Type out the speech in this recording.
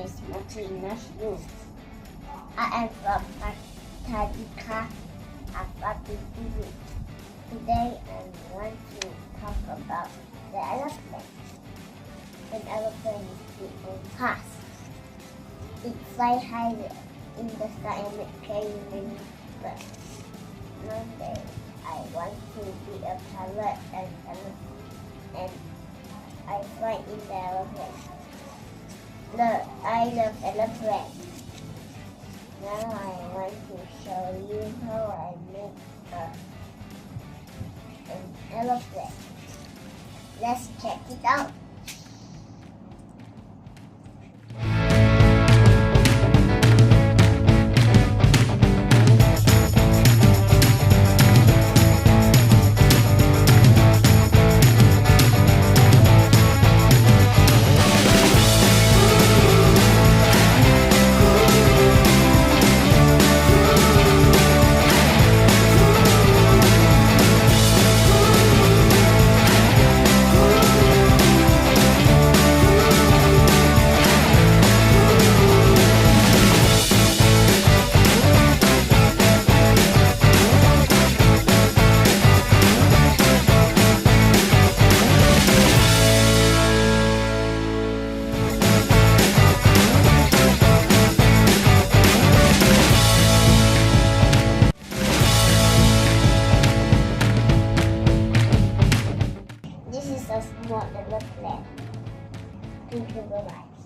smoking mushroom. I am from Antarctica. I'm 42. Today I want to talk about the aeroplane. An aeroplane is beautiful fast. It flies high in the sky and carry many birds. One day I want to be a pilot and I fly in the aeroplane. I love aeroplane. Now I want to show you how I make an aeroplane. Let's check it out. This is a small aeroplane. Thank you very much.